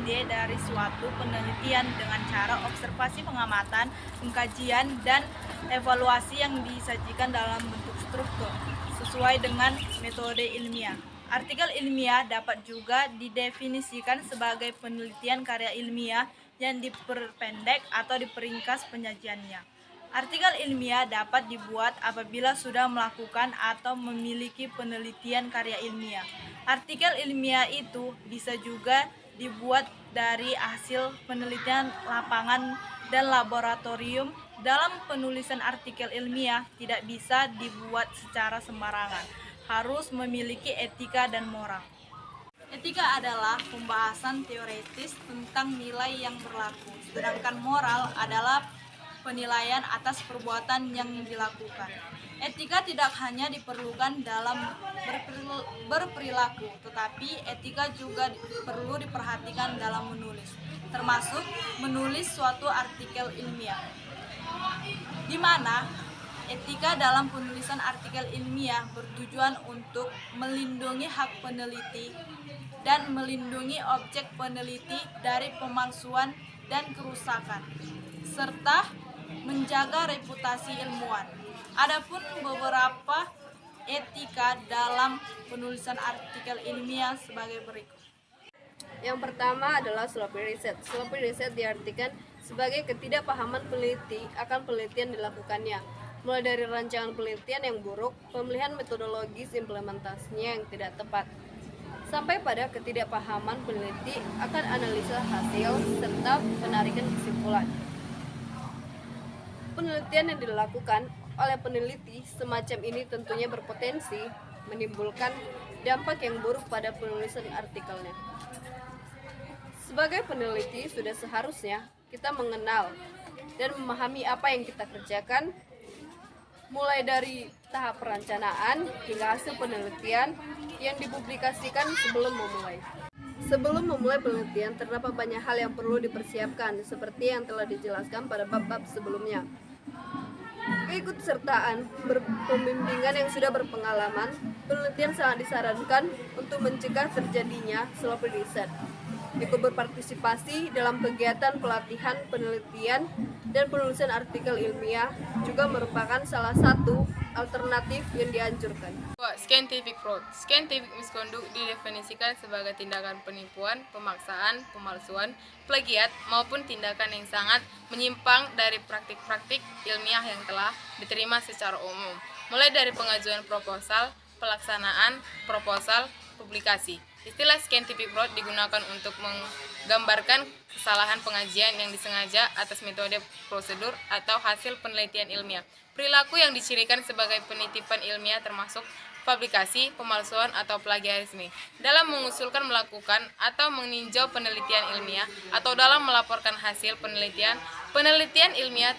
ide dari suatu penelitian dengan cara observasi pengamatan, pengkajian, dan evaluasi yang disajikan dalam bentuk struktur, sesuai dengan metode ilmiah. Artikel ilmiah dapat juga didefinisikan sebagai penelitian karya ilmiah yang diperpendek atau diperingkas penyajiannya. Artikel ilmiah dapat dibuat apabila sudah melakukan atau memiliki penelitian karya ilmiah. Artikel ilmiah itu bisa juga dibuat dari hasil penelitian lapangan dan laboratorium. Dalam penulisan artikel ilmiah tidak bisa dibuat secara sembarangan, harus memiliki etika dan moral. Etika adalah pembahasan teoritis tentang nilai yang berlaku, sedangkan moral adalah penilaian atas perbuatan yang dilakukan. Etika tidak hanya diperlukan dalam berperilaku, tetapi etika juga perlu diperhatikan dalam menulis, termasuk menulis suatu artikel ilmiah, di mana etika dalam penulisan artikel ilmiah bertujuan untuk melindungi hak peneliti dan melindungi objek peneliti dari pemalsuan dan kerusakan, serta menjaga reputasi ilmuwan. Adapun beberapa etika dalam penulisan artikel ilmiah sebagai berikut. Yang pertama adalah sloppy research. Sloppy research diartikan sebagai ketidakpahaman peneliti akan penelitian dilakukannya, mulai dari rancangan penelitian yang buruk, pemilihan metodologis implementasinya yang tidak tepat, sampai pada ketidakpahaman peneliti akan analisa hasil serta penarikan kesimpulan. Penelitian yang dilakukan oleh peneliti semacam ini tentunya berpotensi menimbulkan dampak yang buruk pada penulisan artikelnya. Sebagai peneliti, sudah seharusnya kita mengenal dan memahami apa yang kita kerjakan, mulai dari tahap perencanaan hingga hasil penelitian yang dipublikasikan sebelum memulai. Sebelum memulai penelitian, terdapat banyak hal yang perlu dipersiapkan, seperti yang telah dijelaskan pada bab-bab sebelumnya. Keikutsertaan pembimbingan yang sudah berpengalaman, penelitian sangat disarankan untuk mencegah terjadinya sloppy research. Ikut berpartisipasi dalam kegiatan pelatihan penelitian dan penulisan artikel ilmiah juga merupakan salah satu alternatif yang dianjurkan. Scientific fraud. Scientific misconduct didefinisikan sebagai tindakan penipuan, pemaksaan, pemalsuan, plagiat, maupun tindakan yang sangat menyimpang dari praktik-praktik ilmiah yang telah diterima secara umum, mulai dari pengajuan proposal, pelaksanaan proposal, publikasi. Istilah scientific fraud digunakan untuk menggambarkan kesalahan pengajian yang disengaja atas metode, prosedur, atau hasil penelitian ilmiah. Perilaku yang dicirikan sebagai penitipan ilmiah termasuk publikasi, pemalsuan, atau plagiarisme. Dalam mengusulkan, melakukan, atau meninjau penelitian ilmiah, atau dalam melaporkan hasil penelitian, penelitian ilmiah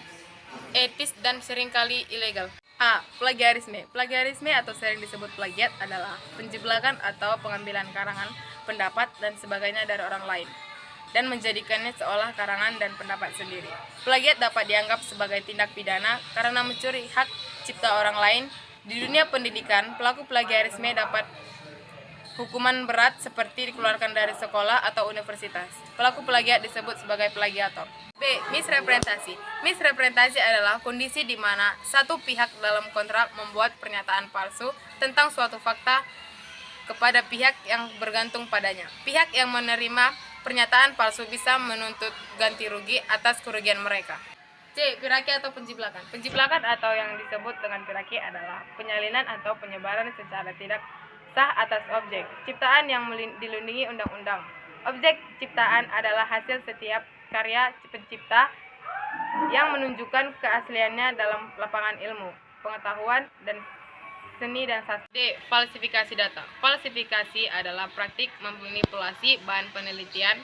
etis dan seringkali ilegal. A. Plagiarisme. Plagiarisme atau sering disebut plagiat adalah penjeblakan atau pengambilan karangan, pendapat, dan sebagainya dari orang lain dan menjadikannya seolah karangan dan pendapat sendiri. Plagiat dapat dianggap sebagai tindak pidana karena mencuri hak cipta orang lain. Di dunia pendidikan, pelaku plagiarisme dapat hukuman berat seperti dikeluarkan dari sekolah atau universitas. Pelaku plagiat disebut sebagai plagiator. B. Misrepresentasi. Misrepresentasi adalah kondisi di mana satu pihak dalam kontrak membuat pernyataan palsu tentang suatu fakta kepada pihak yang bergantung padanya. Pihak yang menerima pernyataan palsu bisa menuntut ganti rugi atas kerugian mereka. C. Piraki atau penjiblakan. Penjiblakan atau yang disebut dengan piraki adalah penyalinan atau penyebaran secara tidak sah atas objek ciptaan yang dilindungi undang-undang. Objek ciptaan adalah hasil setiap karya pencipta yang menunjukkan keasliannya dalam lapangan ilmu, pengetahuan, dan seni dan sastra. D. Falsifikasi data. Falsifikasi adalah praktik memanipulasi bahan penelitian,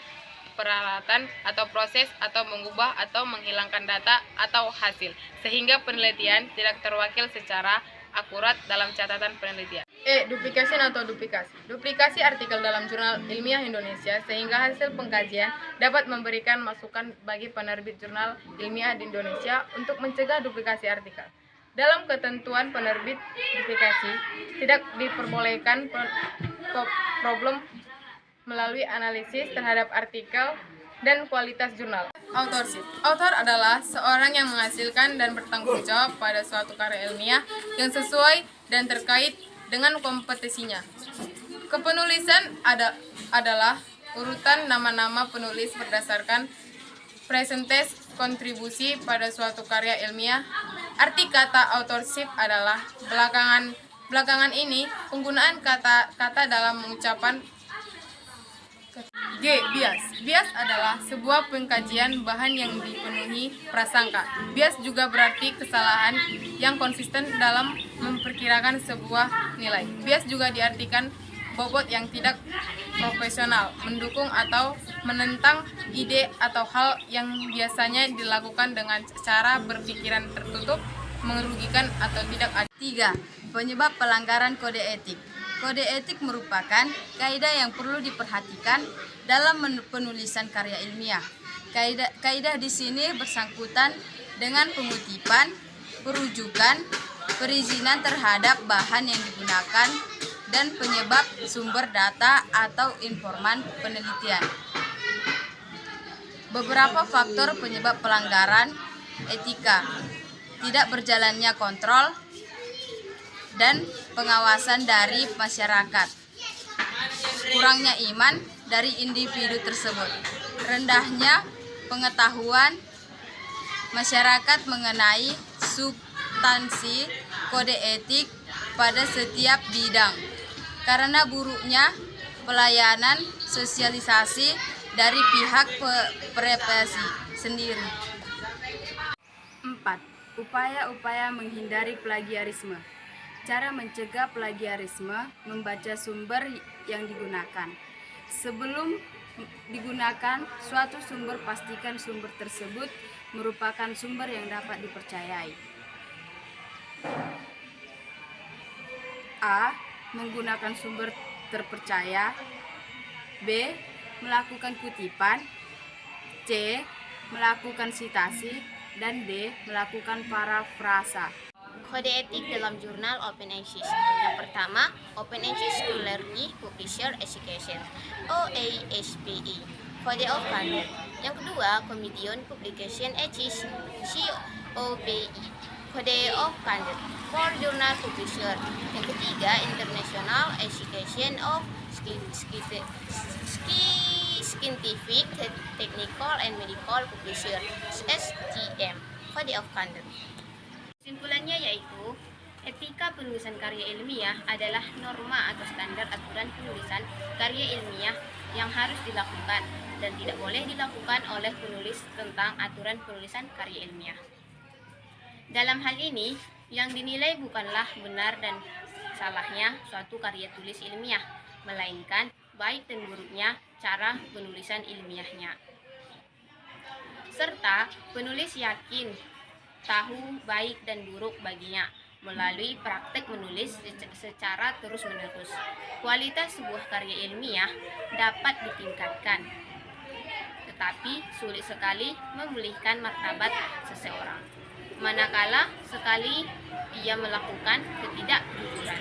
peralatan, atau proses, atau mengubah atau menghilangkan data atau hasil, sehingga penelitian tidak terwakil secara akurat dalam catatan penelitian. E. Duplication atau duplikasi. Duplikasi artikel dalam jurnal ilmiah Indonesia sehingga hasil pengkajian dapat memberikan masukan bagi penerbit jurnal ilmiah di Indonesia untuk mencegah duplikasi artikel. Dalam ketentuan penerbit, duplikasi tidak diperbolehkan problem melalui analisis terhadap artikel dan kualitas jurnal. Authorship. Author adalah seorang yang menghasilkan dan bertanggung jawab pada suatu karya ilmiah yang sesuai dan terkait dengan kompetisinya. Kepenulisan adalah urutan nama-nama penulis berdasarkan presentase kontribusi pada suatu karya ilmiah. Arti kata authorship adalah belakangan ini penggunaan kata dalam mengucapkan. G. Bias. Bias adalah sebuah pengkajian bahan yang dipenuhi prasangka. Bias juga berarti kesalahan yang konsisten dalam memperkirakan sebuah nilai. Bias juga diartikan bobot yang tidak profesional, mendukung atau menentang ide atau hal yang biasanya dilakukan dengan cara berpikiran tertutup, merugikan atau tidak adil. 3. Penyebab pelanggaran kode etik. Kode etik merupakan kaidah yang perlu diperhatikan dalam penulisan karya ilmiah. Kaidah di sini bersangkutan dengan pengutipan, perujukan, perizinan terhadap bahan yang digunakan, dan penyebab sumber data atau informan penelitian. Beberapa faktor penyebab pelanggaran etika: tidak berjalannya kontrol dan pengawasan dari masyarakat, kurangnya iman dari individu tersebut, rendahnya pengetahuan masyarakat mengenai substansi kode etik pada setiap bidang, karena buruknya pelayanan sosialisasi dari pihak prepresi sendiri. 4. Upaya-upaya menghindari plagiarisme. Cara mencegah plagiarisme: membaca sumber yang digunakan. Sebelum digunakan suatu sumber, pastikan sumber tersebut merupakan sumber yang dapat dipercayai. A. Menggunakan sumber terpercaya. B. Melakukan kutipan. C. Melakukan sitasi. Dan D. Melakukan parafrasa. Kode etik dalam jurnal Open Access. Yang pertama, Open Access Scholarly Publisher Education (OASPE). Code of Conduct. Yang kedua, Commission Publication Ethics (COPE). Code of Conduct for Journal Publisher. Yang ketiga, International Association of Scientific, Technical and Medical Publisher (STM). Code of Conduct. Kesimpulannya yaitu, etika penulisan karya ilmiah adalah norma atau standar aturan penulisan karya ilmiah yang harus dilakukan dan tidak boleh dilakukan oleh penulis tentang aturan penulisan karya ilmiah. Dalam hal ini, yang dinilai bukanlah benar dan salahnya suatu karya tulis ilmiah, melainkan baik dan buruknya cara penulisan ilmiahnya. Serta penulis yakin tahu baik dan buruk baginya melalui praktek menulis secara terus-menerus. Kualitas sebuah karya ilmiah dapat ditingkatkan, tetapi sulit sekali memulihkan martabat seseorang, manakala sekali ia melakukan ketidakjujuran.